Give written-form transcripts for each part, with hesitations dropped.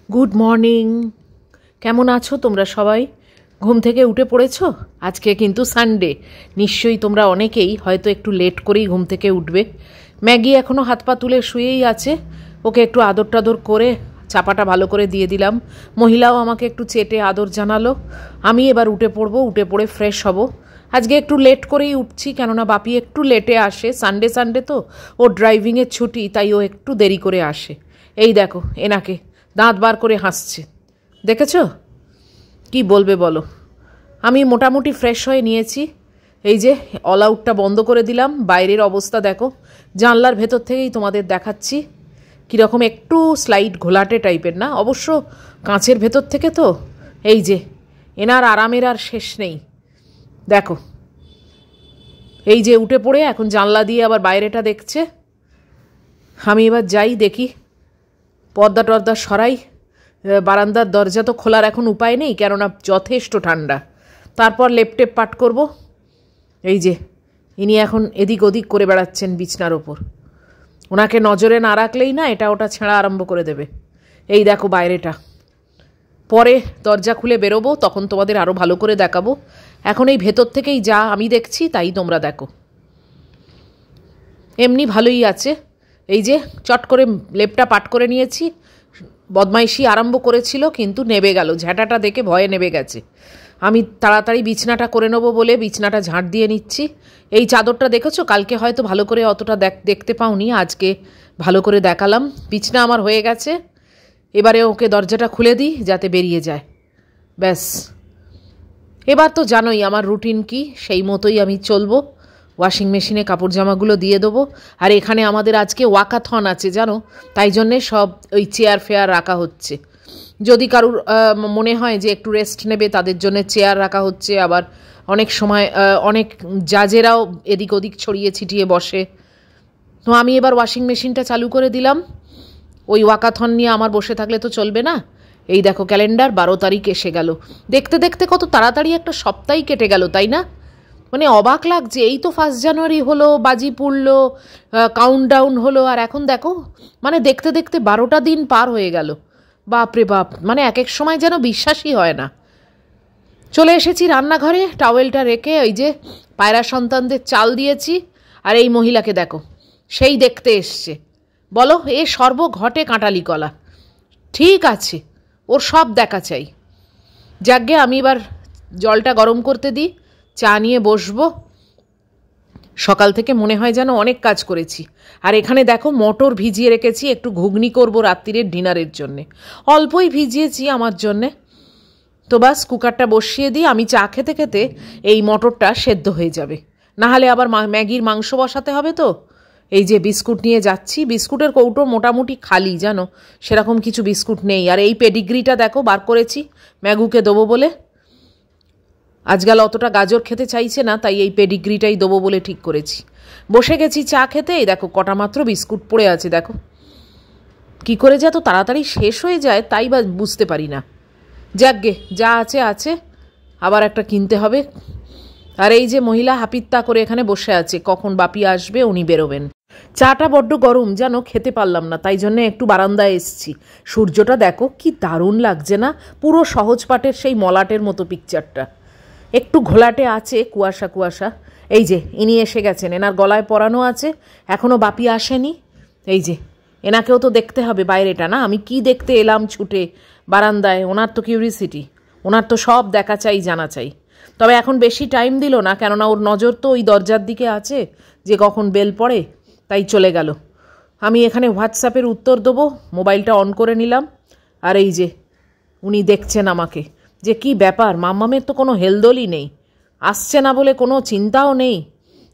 Good morning. কেমন আছো তোমরা সবাই? ঘুম থেকে উঠে পড়েছো? আজকে কিন্তু সানডে, নিশ্চয়ই তোমরা অনেকেই হয়তো একটু লেট করেই ঘুম থেকে উঠবে। ম্যাগি এখনও হাত পা তুলে শুয়েই আছে, ওকে একটু আদর টাদর করে চাপাটা ভালো করে দিয়ে দিলাম। মহিলাও আমাকে একটু চেটে আদর জানালো। আমি এবার উঠে পড়বো, উঠে পড়ে ফ্রেশ হব। আজকে একটু লেট করেই উঠছি, কেননা বাপি একটু লেটে আসে। সানডে তো ওর ড্রাইভিংয়ের ছুটি, তাই ও একটু দেরি করে আসে। এই দেখো এনাকে দাঁত বার করে হাসছে, দেখেছো? কি বলবে বলো। আমি মোটামুটি ফ্রেশ হয়ে নিয়েছি। এই যে অল আউটটা বন্ধ করে দিলাম, বাইরের অবস্থা দেখো। জানলার ভেতর থেকেই তোমাদের দেখাচ্ছি কীরকম একটু স্লাইড ঘোলাটে টাইপের, না অবশ্য কাঁচের ভেতর থেকে তো। এই যে এনার আরামের আর শেষ নেই, দেখো। এই যে উঠে পড়ে এখন জানলা দিয়ে আবার বাইরেটা দেখছে। আমি এবার যাই দেখি, পর্দা টর্দা সরাই। বারান্দার দরজা তো খোলার এখন উপায় নেই, কেননা যথেষ্ট ঠান্ডা। তারপর লেপটেপ পাট করব। এই যে ইনি এখন এদিক ওদিক করে বেড়াচ্ছেন বিছনার ওপর। ওনাকে নজরে না রাখলেই না এটা ওটা ছেঁড়া আরম্ভ করে দেবে। এই দেখো বাইরেটা। পরে দরজা খুলে বেরোবো, তখন তোমাদের আরও ভালো করে দেখাবো। এখন এই ভেতর থেকেই যা আমি দেখছি তাই তোমরা দেখো। এমনি ভালোই আছে। এই যে চট করে লেপটা পাট করে নিয়েছি। বদমাইশি আরম্ভ করেছিল কিন্তু নেবে গেল, ঝ্যাঁটাটা দেখে ভয়ে নেবে গেছে। আমি তাড়াতাড়ি বিছনাটা করে নেবো বলে বিছনাটা ঝাঁট দিয়ে নিচ্ছি। এই চাদরটা দেখেছো? কালকে হয়তো ভালো করে অতটা দেখতে পাওনি, আজকে ভালো করে দেখালাম। বিছনা আমার হয়ে গেছে, এবারে ওকে দরজাটা খুলে দিই যাতে বেরিয়ে যায়, ব্যাস। এবার তো জানোই আমার রুটিন কি, সেই মতোই আমি চলবো। ওয়াশিং মেশিনে কাপড় জামাগুলো দিয়ে দেবো। আর এখানে আমাদের আজকে ওয়াকাথন আছে জানো, তাই জন্যে সব ওই চেয়ার ফেয়ার রাখা হচ্ছে। যদি কারুর মনে হয় যে একটু রেস্ট নেবে, তাদের জন্য চেয়ার রাখা হচ্ছে। আবার অনেক সময় অনেক জাজেরাও এদিক ওদিক ছড়িয়ে ছিটিয়ে বসে। তো আমি এবার ওয়াশিং মেশিনটা চালু করে দিলাম। ওই ওয়াকাথন নিয়ে আমার বসে থাকলে তো চলবে না। এই দেখো ক্যালেন্ডার 12 তারিখ এসে গেল। দেখতে দেখতে কত তাড়াতাড়ি একটা সপ্তাহই কেটে গেল, তাই না? মানে অবাক লাগছে, এই তো 1 জানুয়ারি হলো, বাজি পুড়লো, কাউন্টডাউন হলো, আর এখন দেখো মানে দেখতে দেখতে 12টা দিন পার হয়ে গেল। বাপরে বাপ, মানে এক এক সময় যেন বিশ্বাসই হয় না। চলে এসেছি রান্নাঘরে, টাওয়েলটা রেখে ওই যে পায়রা সন্তানদের চাল দিয়েছি। আর এই মহিলাকে দেখো, সেই দেখতে এসছে। বলো এ সর্বঘটে কাঁটালি কলা। ঠিক আছে, ওর সব দেখা চাই। যাকগে আমি এবার জলটা গরম করতে দিই, চা নিয়ে বসবো। সকাল থেকে মনে হয় যেন অনেক কাজ করেছি। আর এখানে দেখো মটর ভিজিয়ে রেখেছি, একটু ঘুগনি করবো রাত্রিরের ডিনারের জন্যে। অল্পই ভিজিয়েছি আমার জন্যে। তো বাস কুকারটা বসিয়ে দিই, আমি চা খেতে খেতে এই মটরটা সেদ্ধ হয়ে যাবে। নাহলে আবার ম্যাগির মাংস বসাতে হবে তো। এই যে বিস্কুট নিয়ে যাচ্ছি, বিস্কুটের কৌটো মোটামুটি খালি জানো, সেরকম কিছু বিস্কুট নেই। আর এই পেডিগ্রিটা দেখো বার করেছি ম্যাগুকে দেবো বলে। আজকাল অতটা গাজর খেতে চাইছে না, তাই এই পেডিগ্রিটাই দেবো বলে ঠিক করেছি। বসে গেছি চা খেতে। এই দেখো কটা মাত্র বিস্কুট পড়ে আছে, দেখো কি করে যে এত তাড়াতাড়ি শেষ হয়ে যায় তাই বা বুঝতে পারি না। যাকগে যা আছে আছে, আবার একটা কিনতে হবে। আর এই যে মহিলা হাপিত্তা করে এখানে বসে আছে, কখন বাপি আসবে উনি বেরোবেন। চাটা বড্ড গরম জানো, খেতে পারলাম না, তাই জন্য একটু বারান্দায় এসছি। সূর্যটা দেখো কি দারুণ লাগছে না, পুরো সহজ পাটের সেই মলাটের মতো পিকচারটা। একটু ঘোলাটে আছে, কুয়াশা কুয়াশা। এই যে ইনি এসে গেছেন, এনার গলায় পরানো আছে, এখনও বাপি আসেনি। এই যে এনাকেও তো দেখতে হবে বাইরেটা, না আমি কি দেখতে এলাম ছুটে বারান্দায়। ওনার তো কিউরিসিটি, ওনার তো সব দেখা চাই জানা চাই। তবে এখন বেশি টাইম দিল না, কেননা ওর নজর তো ওই দরজার দিকে আছে যে কখন বেল পড়ে, তাই চলে গেল। আমি এখানে হোয়াটসঅ্যাপের উত্তর দেবো, মোবাইলটা অন করে নিলাম। আর এই যে উনি দেখছেন আমাকে, যে কি ব্যাপার, মাম্মামের তো কোনো হেলদোলই নেই, আসছে না বলে কোনো চিন্তাও নেই,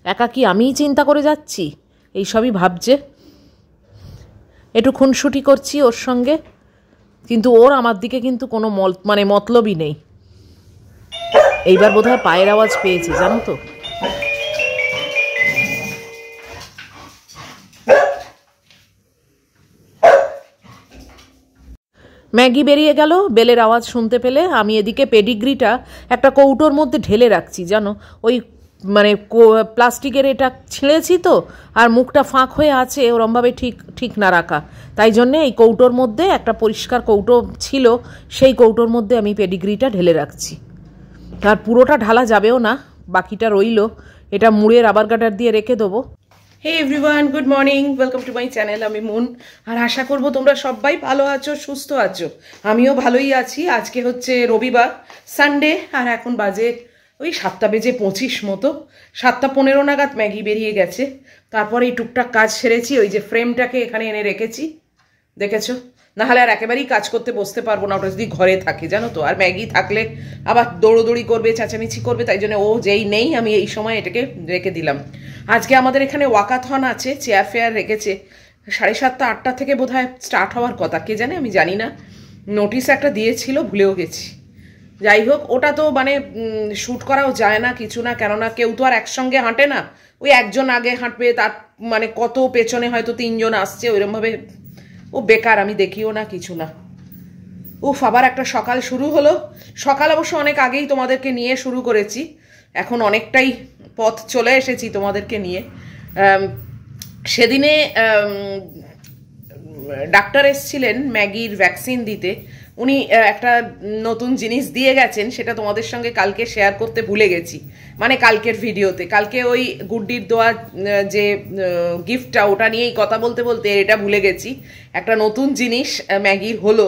একা কি আমিই চিন্তা করে যাচ্ছি, এইসবই ভাবছে। একটু খুনসুটি করছি ওর সঙ্গে, কিন্তু ওর আমার দিকে কিন্তু কোনো মতলবই নেই। এইবার বোধহয় পায়ের আওয়াজ পেয়েছি জানো তো। ম্যাগি বেরিয়ে গেল বেলের আওয়াজ শুনতে পেলে। আমি এদিকে পেডিগ্রিটা একটা কৌটোর মধ্যে ঢেলে রাখছি জানো, ওই মানে প্লাস্টিকের এটা ছিঁড়েছি তো, আর মুখটা ফাঁক হয়ে আছে ওরমভাবে ঠিক না রাখা, তাই জন্যে এই কৌটোর মধ্যে একটা পরিষ্কার কৌটো ছিল, সেই কৌটোর মধ্যে আমি পেডিগ্রিটা ঢেলে রাখছি। আর পুরোটা ঢালা যাবেও না, বাকিটা রইলো, এটা মুড়ে রাবার গার্ডার দিয়ে রেখে দেবো। Hey everyone, good morning, welcome to my channel. আমি মুন, আর আশা করব তোমরা সবাই ভালো আছো, সুস্থ আছো। আমিও ভালোই আছি। আজকে হচ্ছে রবিবার, সানডে, আর এখন বাজে ওই 7:25 মতো, 7:15 নাগাদ ম্যাগি বেরিয়ে গেছে। তারপরে এই টুকটাক কাজ সেরেছি, ওই যে ফ্রেমটাকে এখানে এনে রেখেছি, দেখেছো? নাহলে আর একেবারেই কাজ করতে বসতে পারবো না, ওটা যদি ঘরে থাকে, জানো তো। আর ম্যাগি থাকলে আবার দৌড়োদৌড়ি করবে, চেঁচামেচি করবে, তাই জন্য ও যেই নেই, আমি এই সময় এটাকে রেখে দিলাম। আজকে আমাদের এখানে ওয়াকাথন আছে, চেয়ার ফেয়ার রেখেছে, 7:30 8টা থেকে বোধহয় স্টার্ট হওয়ার কথা, কে জানে, আমি জানি না। নোটিশ একটা দিয়েছিল, ভুলেও গেছি। যাই হোক, ওটা তো মানে শ্যুট করাও যায় না, কিছু না, কেননা কেউ তো আর একসঙ্গে হাঁটে না। ওই একজন আগে হাঁটবে, তার মানে কত পেছনে হয়তো 3 জন আসছে, ওইরকমভাবে ও বেকার, আমি দেখিও না, কিছু না। উফ, আবার একটা সকাল শুরু হলো। সকাল অবশ্য অনেক আগেই তোমাদেরকে নিয়ে শুরু করেছি, এখন অনেকটাই পথ চলে এসেছি তোমাদেরকে নিয়ে। সেদিনে ডাক্তার এসেছিলেন ম্যাগির ভ্যাকসিন দিতে, উনি একটা নতুন জিনিস দিয়ে গেছেন, সেটা তোমাদের সঙ্গে কালকে শেয়ার করতে ভুলে গেছি, মানে কালকের ভিডিওতে। কালকে ওই গুড্ডির দেওয়া যে গিফটটা, ওটা নিয়েই কথা বলতে বলতে এটা ভুলে গেছি। একটা নতুন জিনিস ম্যাগির হলো,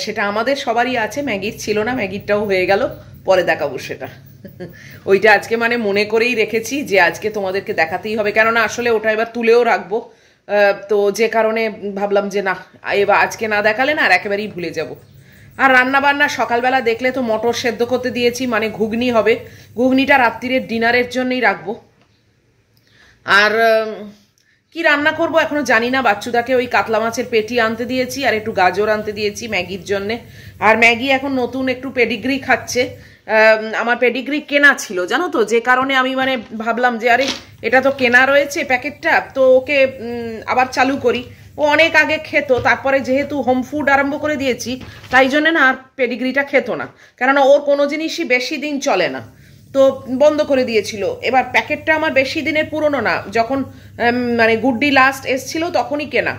সেটা আমাদের সবারই আছে, ম্যাগির ছিল না, ম্যাগিরটাও হয়ে গেল, পরে দেখাবো সেটা। ওইটা আজকে মানে মনে করেই রেখেছি যে আজকে তোমাদেরকে দেখাতেই হবে, কেননা আসলে ওটা এবার তুলেও রাখবো, তো যে কারণে ভাবলাম যে না, এবার আজকে না দেখালে না আর একেবারেই ভুলে যাব। আর রান্না বান্না সকালবেলা দেখলে তো মটর সেদ্ধ করতে দিয়েছি, মানে ঘুগনি হবে, ঘুগনিটা রাত্রিরের ডিনারের জন্যই রাখবো। আর কি রান্না করব এখনো জানি না। বাচ্চুদাকে ওই কাতলা মাছের পেটি আনতে দিয়েছি, আর একটু গাজর আনতে দিয়েছি ম্যাগির জন্যে। আর ম্যাগি এখন নতুন একটু পেডিগ্রি খাচ্ছে। আমার পেডিগ্রি কেনা ছিল, জানো তো, যে কারণে আমি মানে ভাবলাম যে আরে এটা তো কেনা রয়েছে প্যাকেটটা, তো ওকে আবার চালু করি। ও অনেক আগে খেত, তারপরে যেহেতু হোম ফুড আরম্ভ করে দিয়েছি, তাই জন্য না আর পেডিগ্রিটা খেত না, কেননা ওর কোনো জিনিসই বেশি দিন চলে না, তো বন্ধ করে দিয়েছিল। এবার প্যাকেটটা আমার বেশি দিনের পুরনো না, যখন মানে গুড্ডি লাস্ট এসছিল তখনই কেনা।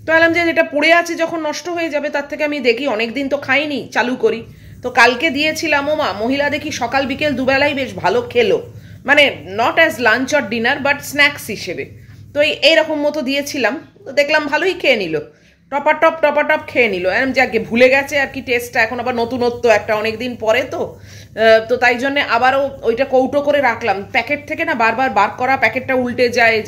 তো বললাম যে এটা পড়ে আছে, যখন নষ্ট হয়ে যাবে তার থেকে আমি দেখি, অনেকদিন তো খাইনি, চালু করি। তো কালকে দিয়েছিলাম, ও মা, মহিলা দেখি সকাল বিকেল দুবেলাই বেশ ভালো খেলো, মানে not as lunch or dinner but snacks হিসেবে। তো এইরকম মতো দিয়েছিলাম, তো দেখলাম ভালোই খেয়ে নিল, টপাটপ খেয়ে নিল। যাকে ভুলে গেছে আর কি টেস্টটা, এখন আবার নতুনত্ব একটা, অনেকদিন পরে তো, তো তাই জন্য আবারও ওইটা কৌটো করে রাখলাম। প্যাকেট থেকে না বারবার বার করা, প্যাকেটটা উল্টে যায়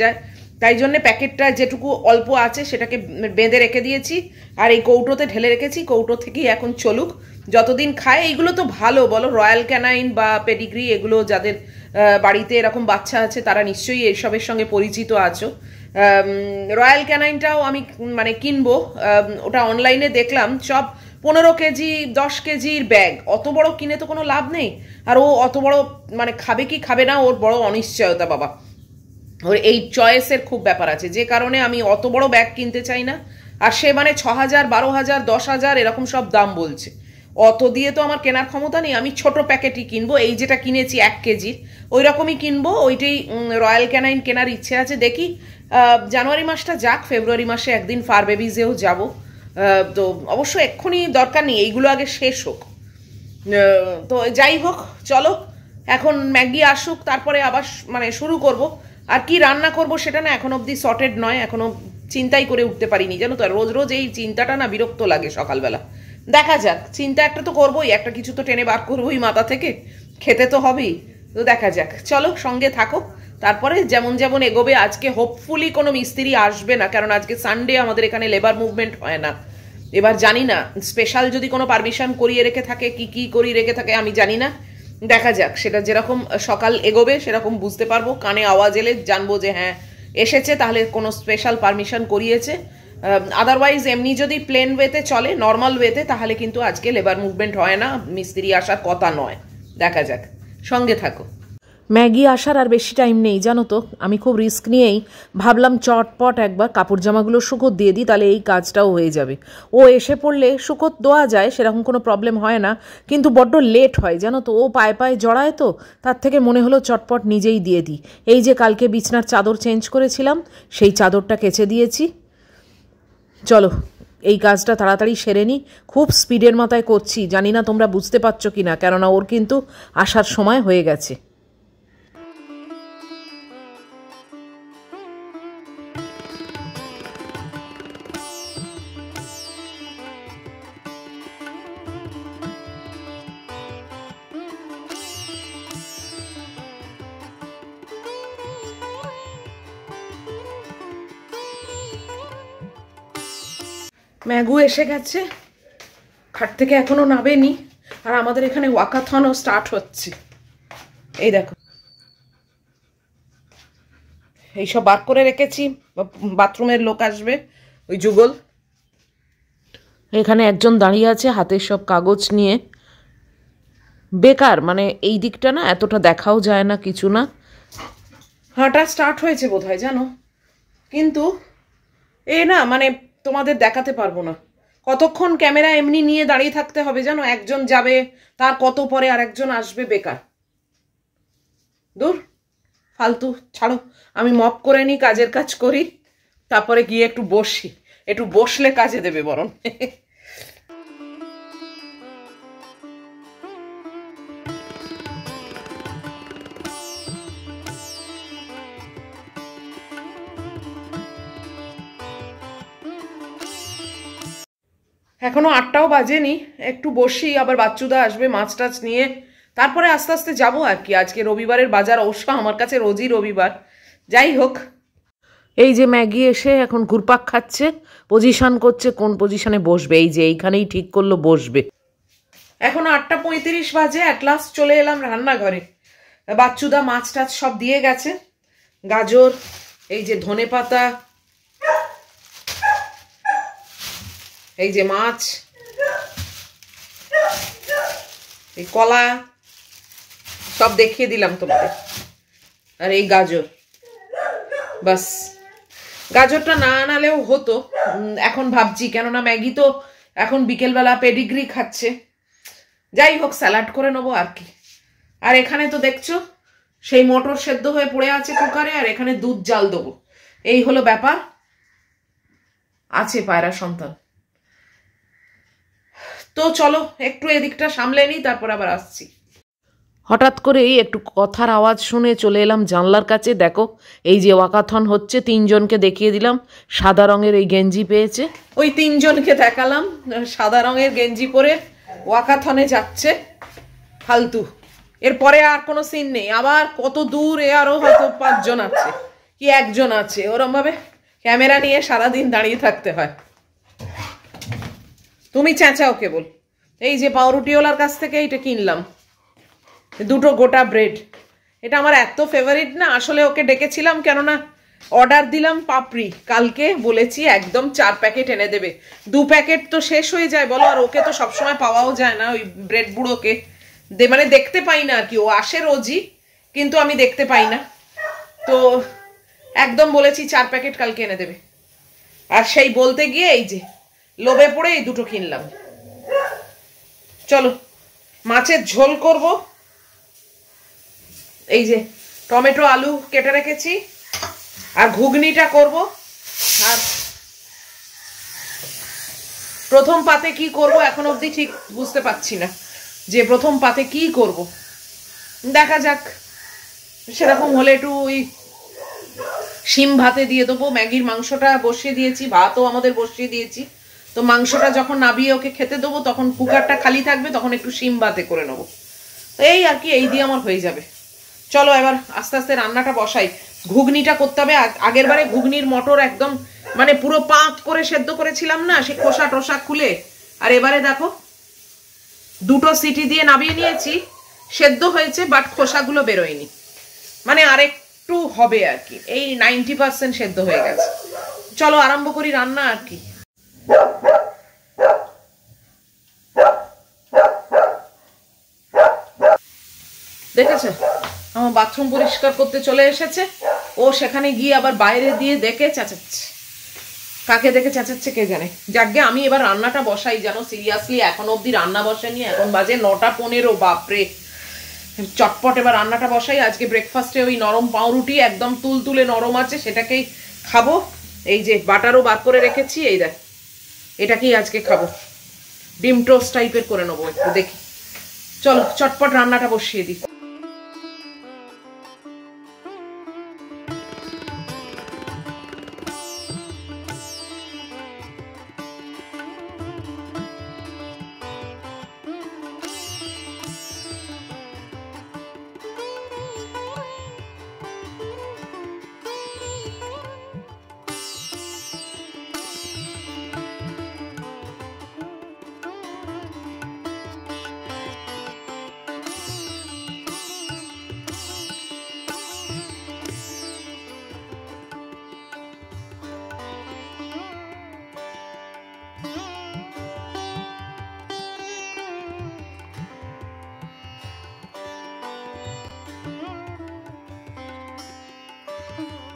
তাই জন্য প্যাকেটটা যেটুকু অল্প আছে সেটাকে বেঁধে রেখে দিয়েছি, আর এই কৌটোতে ঢেলে রেখেছি। কৌটো থেকেই এখন চলুক, যতদিন খায়। এইগুলো তো ভালো, বলো, রয়্যাল ক্যানাইন বা পেডিগ্রি, এগুলো যাদের বাড়িতে এরকম বাচ্চা আছে তারা নিশ্চয়ই এইসবের সঙ্গে পরিচিত আছো। রয়্যাল ক্যানাইনটাও আমি মানে কিনবো, ওটা অনলাইনে দেখলাম, সব 15 কেজি 10 কেজির ব্যাগ, অত বড় কিনে তো কোনো লাভ নেই। আর ও অত বড় মানে খাবে কি খাবে না, ওর বড় অনিশ্চয়তা বাবা, ওর এই চয়েসের খুব ব্যাপার আছে, যে কারণে আমি অত বড় ব্যাগ কিনতে চাই না। আর সে মানে 6,000 12,000 10,000 এরকম সব দাম বলছে, অত দিয়ে তো আমার কেনার ক্ষমতা নেই। আমি ছোট প্যাকেটই কিনবো, এই যেটা কিনেছি 1 কেজির, ওই রকমই কিনবো। ওইটাই রয়্যাল ক্যানাইন কেনার ইচ্ছে আছে, দেখি জানুয়ারি মাসটা যাক, ফেব্রুয়ারি মাসে একদিন ফার বেবিজেও যাব। তো অবশ্য এক্ষুনি দরকার নেই, এইগুলো আগে শেষ হোক। তো যাই হোক, চলো এখন ম্যাগি আসুক, তারপরে আবার মানে শুরু করব। আর কি রান্না করব সেটা না এখন অবধি সর্টেড নয়, এখনো চিন্তাই করে উঠতে পারিনি, জানো তো। রোজ রোজ এই চিন্তাটা না বিরক্ত লাগে সকালবেলা। দেখা যাক, চিন্তা একটা তো করবোই, একটা কিছু তো টেনে বার করবোই মাথা থেকে, খেতে তো হবেই। তো দেখা যাক, চলো সঙ্গে থাকো, তারপরে যেমন যেমন এগোবে। আজকে হোপফুলি কোনো মিস্ত্রি আসবে না, কারণ আজকে সানডে, আমাদের এখানে লেবার মুভমেন্ট হয় না। এবার জানি না স্পেশাল যদি কোনো পারমিশন করিয়ে রেখে থাকে, কি করিয়ে রেখে থাকে আমি জানি না, দেখা যাক। সেটা যেরকম সকাল এগোবে সেরকম বুঝতে পারবো, কানে আওয়াজ এলে জানবো যে হ্যাঁ এসেছে, তাহলে কোনো স্পেশাল পারমিশন করিয়েছে। আদারওয়াইজ এমনি যদি প্লেন ওয়েতে চলে, নর্মাল ওয়েতে, তাহলে কিন্তু আজকে লেবার মুভমেন্ট হয় না, মিস্ত্রি আসার কথা নয়। দেখা যাক, সঙ্গে থাকো। ম্যাগি আসার আর বেশি টাইম নেই জানো তো, আমি খুব রিস্ক নিয়েই ভাবলাম চটপট একবার কাপড় জামাগুলো শুকোত দিয়ে দিই, তাহলে এই কাজটাও হয়ে যাবে। ও এসে পড়লে শুকোত দেওয়া যায়, সেরকম কোনো প্রবলেম হয় না, কিন্তু বড্ড লেট হয় জানো তো, ও পায়ে পায়ে জড়ায় তো, তার থেকে মনে হলো চটপট নিজেই দিয়ে দিই। এই যে কালকে বিছনার চাদর চেঞ্জ করেছিলাম, সেই চাদরটা কেচে দিয়েছি। চলো এই কাজটা তাড়াতাড়ি সেরে নিই, খুব স্পিডের মাথায় করছি, জানি না তোমরা বুঝতে পারছো কি না, কেননা ওর কিন্তু আসার সময় হয়ে গেছে। ম্যাগু এসে গেছে, খাট থেকে এখনো নাবেনি, আর আমাদের এখানে ওয়াকাথনও স্টার্ট হচ্ছে। এই দেখো এইসব বার করে রেখেছি, বাথরুমের লোক আসবে, ওই যুগল। এখানে একজন দাঁড়িয়ে আছে হাতের সব কাগজ নিয়ে, বেকার, মানে এই দিকটা না এতটা দেখাও যায় না, কিছু না। হাঁটা স্টার্ট হয়েছে বোধ হয় জানো, কিন্তু এ না মানে তোমাদের দেখাতে পারবো না, কতক্ষণ ক্যামেরা এমনি নিয়ে দাঁড়িয়ে থাকতে হবে জানো, একজন যাবে তার কত পরে আর একজন আসবে, বেকার, দূর ফালতু, ছাড়ো। আমি মপ করে নিই, কাজের কাজ করি, তারপরে গিয়ে একটু বসি, একটু বসলে কাজে দেবে বরং। এখনো 8টাও বাজেনি, একটু বসি, আবার বাচ্চুদা আসবে মাছ টাছ নিয়ে, তারপরে আস্তে আস্তে যাবো আর কি। আজকে রবিবারের বাজার, অবশ্য আমার কাছে রোজই রবিবার, যাই হোক। এই যে ম্যাগি এসে এখন ঘুরপাক খাচ্ছে, পজিশন করছে কোন পজিশনে বসবে, এই যে এইখানেই ঠিক করলো বসবে। এখন 8টা 35 বাজে, অ্যাট লাস্ট চলে এলাম রান্নাঘরে। বাচ্চুদা মাছ টাছ সব দিয়ে গেছে, গাজর, এই যে ধনে পাতা, এই যে মাছ, এই কলা, সব দেখিয়ে দিলাম তোমাদের, আর এই গাজর। বাস, গাজরটা না আনালেও হতো, এখন ভাবছি, কেননা ম্যাগি তো এখন বিকেলবেলা পেডিগ্রি খাচ্ছে, যাই হোক স্যালাড করে নেবো আর কি। আর এখানে তো দেখছো সেই মটর সেদ্ধ হয়ে পড়ে আছে কুকারে, আর এখানে দুধ জাল দেবো, এই হলো ব্যাপার। আছে পায়রা সন্তান। তো চলো একটু এদিকটা সামলে নিই, তারপর আবার আসছি। হঠাৎ করেই একটু কথার আওয়াজ শুনে চলে এলাম জানলার কাছে, দেখো এই যে ওয়াকাথন হচ্ছে, 3জনকে দেখিয়ে দিলাম, সাদা রঙের এই গেঞ্জি পেয়েছে, ওই 3জনকে দেখালাম সাদা রঙের গেঞ্জি পরে ওয়াকাথনে যাচ্ছে, ফালতু। এরপরে আর কোনো সিন নেই, আবার কত দূর, এ আরো হয়তো 5জন আছে কি 1জন আছে, ওরম ভাবে ক্যামেরা নিয়ে সারাদিন দাঁড়িয়ে থাকতে হয়। তুমি চেঁচাও কেবল। এই যে পাউরুটিওয়ালার কাছ থেকে এটা কিনলাম, 2টো গোটা ব্রেড, এটা আমার এত ফেভারিট না, আসলে ওকে ডেকেছিলাম, কেননা অর্ডার দিলাম পাপড়ি, কালকে বলেছি একদম 4 প্যাকেট এনে দেবে, 2 প্যাকেট তো শেষ হয়ে যায় বলো, আর ওকে তো সবসময় পাওয়াও যায় না, ওই ব্রেড বুড়োকে মানে দেখতে পাই না আর কি, ও আসে রোজই কিন্তু আমি দেখতে পাই না, তো একদম বলেছি 4 প্যাকেট কালকে এনে দেবে, আর সেই বলতে গিয়ে এই যে লোভে পড়ে এই 2টো কিনলাম। চলো মাছের ঝোল করব, এই যে টমেটো আলু কেটে রেখেছি, আর ঘুগনিটা করব। আর প্রথম পাতে কি করব এখন অবধি ঠিক বুঝতে পারছি না, যে প্রথম পাতে কি করব, দেখা যাক, সেরকম হলে একটু ওই শিম ভাতে দিয়ে দেবো, ম্যাগির মাংসটা বসিয়ে দিয়েছি, ভাতও আমাদের বসিয়ে দিয়েছি, তো মাংসটা যখন নাবিয়ে ওকে খেতে দেবো তখন কুকারটা খালি থাকবে, তখন একটু শিম ভাতে করে নেবো, তো এই আর কি, এই দিয়ে আমার হয়ে যাবে। চলো এবার আস্তে আস্তে রান্নাটা বসাই, ঘুগনিটা করতে হবে। আগের বারে ঘুগনির মটর একদম মানে পুরো পাঁক করে সেদ্ধ করেছিলাম না, সে খোসা টোসা খুলে, আর এবারে দেখো 2টো সিটি দিয়ে নাবিয়ে নিয়েছি, সেদ্ধ হয়েছে বাট খোসাগুলো বেরোয়নি, মানে আরেকটু হবে আর কি, এই 90% সেদ্ধ হয়ে গেছে। চলো আরম্ভ করি রান্না আর কি। দেখেছো আমার বাথরুম পরিষ্কার করতে চলে এসেছে, ও সেখানে গিয়ে আবার বাইরে দিয়ে দেখে চেঁচাচ্ছে। কাকে দেখে চেঁচাচ্ছে কে জানে। যাকে আমি এবার রান্নাটা বসাই, জানো সিরিয়াসলি এখন অবধি রান্না বসাইনি, এখন বাজে 9:15। বাপরে, চটপট এবার রান্নাটা বসাই। আজকে ব্রেকফাস্টে ওই নরম পাউরুটি একদম তুলতুলে নরম আছে, সেটাকেই খাবো। এই যে বাটারও বার করে রেখেছি, এই দেখ এটাকেই আজকে খাবো। ডিম টোস্ট টাইপের করে নেবো একটু, দেখি। চলো চটপট রান্নাটা বসিয়ে দিই।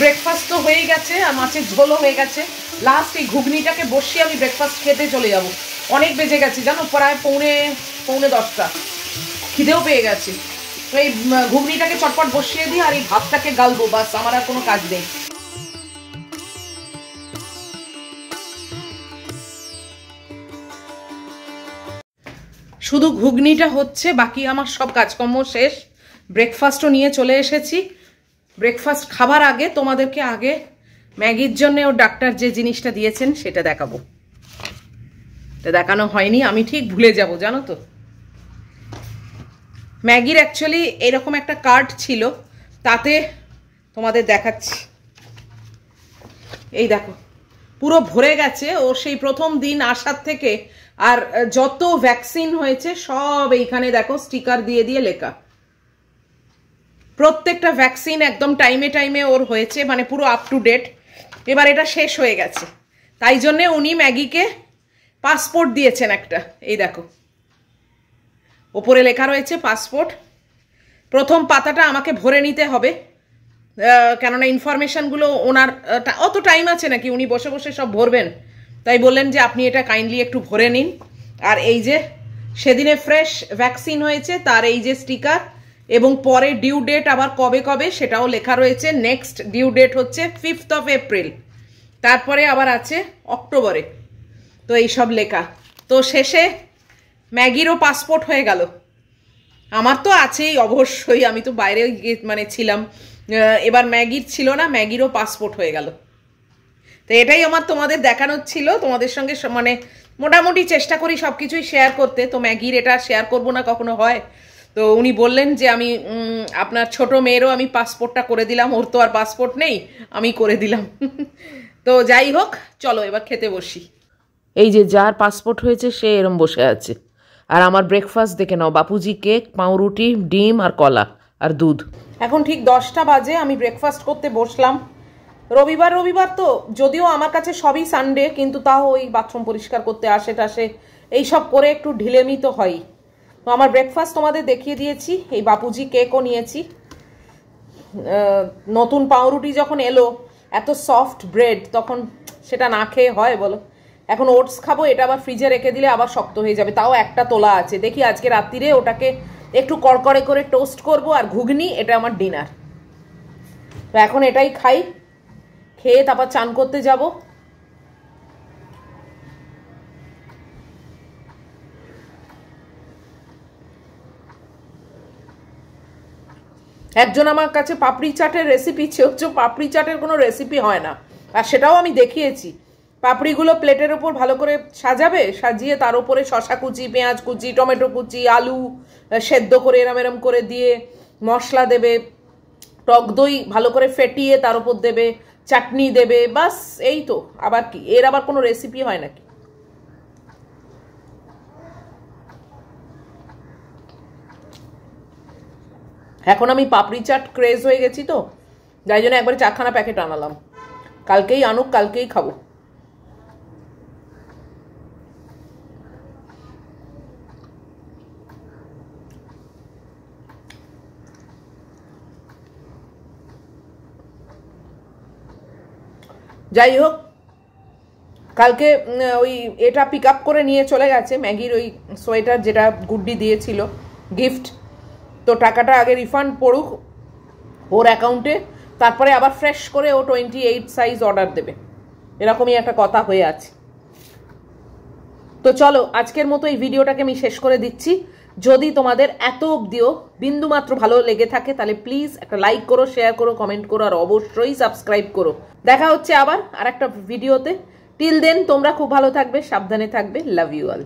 ব্রেকফাস্ট তো হয়ে গেছে আর মাছের ঝোলও হয়ে গেছে। লাস্ট এই ঘুগনিটাকে বসিয়ে আমি ব্রেকফাস্ট খেতে চলে যাব। অনেক বেজে গেছে জানো, প্রায় পৌনে 10টা। খিদেও পেয়ে গেছে। তো এই ঘুগনিটাকে চটপট বসিয়ে দিই আর এই ভাতটাকে গালবো, বাস আমার আর কোনো কাজ নেই। শুধু ঘুগনিটা হচ্ছে, বাকি আমার সব কাজকর্ম শেষ। ব্রেকফাস্টও নিয়ে চলে এসেছি। ব্রেকফাস্ট খাবার আগে তোমাদেরকে আগে ম্যাগির জন্য ওর ডাক্তার যে জিনিসটা দিয়েছেন সেটা দেখাবো। তো দেখানো হয়নি, আমি ঠিক ভুলে যাব জানো তো। ম্যাগির অ্যাকচুয়ালি এরকম একটা কার্ড ছিল, তাতে তোমাদের দেখাচ্ছি। এই দেখো পুরো ভরে গেছে ও সেই প্রথম দিন আসার থেকে। আর যত ভ্যাকসিন হয়েছে সব এইখানে দেখো স্টিকার দিয়ে দিয়ে লেখা। প্রত্যেকটা ভ্যাকসিন একদম টাইমে টাইমে ওর হয়েছে, মানে পুরো আপ টু ডেট। এবার এটা শেষ হয়ে গেছে, তাই জন্যে উনি ম্যাগিকে পাসপোর্ট দিয়েছেন একটা। এই দেখো ওপরে লেখা রয়েছে পাসপোর্ট। প্রথম পাতাটা আমাকে ভরে নিতে হবে, কেননা ইনফরমেশনগুলো ওনার অত টাইম আছে নাকি, উনি বসে বসে সব ভরবেন। তাই বললেন যে আপনি এটা কাইন্ডলি একটু ভরে নিন। আর এই যে সেদিনে ফ্রেশ ভ্যাকসিন হয়েছে তার এই যে স্টিকার, এবং পরে ডিউ ডেট আবার কবে কবে সেটাও লেখা রয়েছে। নেক্সট ডিউ ডেট হচ্ছে 5th of April, তারপরে আবার আছে অক্টোবরে। তো এই সব লেখা। তো শেষে ম্যাগিরও পাসপোর্ট হয়ে গেল। আমার তো আছেই অবশ্যই, আমি তো বাইরে মানে ছিলাম। এবার ম্যাগির ছিল না, ম্যাগিরও পাসপোর্ট হয়ে গেল। তো এটাই আমার তোমাদের দেখানোর ছিল, তোমাদের সঙ্গে মানে মোটামুটি চেষ্টা করি সব কিছুই শেয়ার করতে। তো ম্যাগির এটা শেয়ার করবো না কখনো হয়। তো উনি বললেন যে আমি আপনার ছোট মেয়েরও আমি পাসপোর্টটা করে দিলাম, ওর তো আর পাসপোর্ট নেই, আমি করে দিলাম। তো যাই হোক, চলো এবার খেতে বসি। এই যে যার পাসপোর্ট হয়েছে সে এরম বসে আছে। আর আমার ব্রেকফাস্ট দেখে নাও, বাপুজি কেক, পাউরুটি, ডিম আর কলা আর দুধ। এখন ঠিক 10টা বাজে, আমি ব্রেকফাস্ট করতে বসলাম। রবিবার তো যদিও আমার কাছে সবই সানডে, কিন্তু তাও ওই বাথরুম পরিষ্কার করতে আসে টাসে এইসব করে একটু ঢিলেমি তো হয়। তো আমার ব্রেকফাস্ট তোমাদের দেখিয়ে দিয়েছি। এই বাপুজি কেকও নিয়েছি। নতুন পাউরুটি যখন এলো, এত সফট ব্রেড, তখন সেটা না খেয়ে হয় বলো। এখন ওটস খাবো, এটা আবার ফ্রিজে রেখে দিলে আবার শক্ত হয়ে যাবে। তাও একটা তোলা আছে, দেখি আজকে রাত্রিরে ওটাকে একটু কড়কড়ে করে টোস্ট করব। আর ঘুগনি, এটা আমার ডিনার। তো এখন এটাই খাই, খেয়ে তারপর চান করতে যাব। একজন আমার কাছে পাপড়ি চাটের রেসিপি চেয়েছে, পাপড়ি চাটের কোনো রেসিপি হয় না, আর সেটাও আমি দেখিয়েছি। পাপড়িগুলো প্লেটের ওপর ভালো করে সাজাবে, সাজিয়ে তার উপরে শসা কুচি, পেঁয়াজ কুচি, টমেটো কুচি, আলু সেদ্ধ করে এরম করে দিয়ে মশলা দেবে, টক দই ভালো করে ফেটিয়ে তার উপর দেবে, চাটনি দেবে, বাস এই তো। আবার কি, এর আবার কোনো রেসিপি হয় নাকি? এখন আমি পাপড়ি চাট ক্রেজ হয়ে গেছি, তো যাই জন্য একবারে 4খানা প্যাকেট আনালাম। কালকেই আনুক, কালকেই খাবো। যাই হোক, কালকে ওই এটা পিক আপ করে নিয়ে চলে গেছে, ম্যাগির ওই সোয়েটার যেটা গুড্ডি দিয়েছিল গিফট। তো টাকাটা আগে রিফান্ড পড়ুক ওর অ্যাকাউন্টে, তারপরে আবার ফ্রেশ করে ও 28 সাইজ অর্ডার দেবে, এরকমই একটা কথা হয়ে আছে। তো চলো আজকের মতো এই ভিডিওটাকে আমি শেষ করে দিচ্ছি। যদি তোমাদের এত অবধিও বিন্দুমাত্র ভালো লেগে থাকে তাহলে প্লিজ একটা লাইক করো, শেয়ার করো, কমেন্ট করো, আর অবশ্যই সাবস্ক্রাইব করো। দেখা হচ্ছে আবার আর একটা ভিডিওতে। টিল দেন তোমরা খুব ভালো থাকবে, সাবধানে থাকবে। Love you all.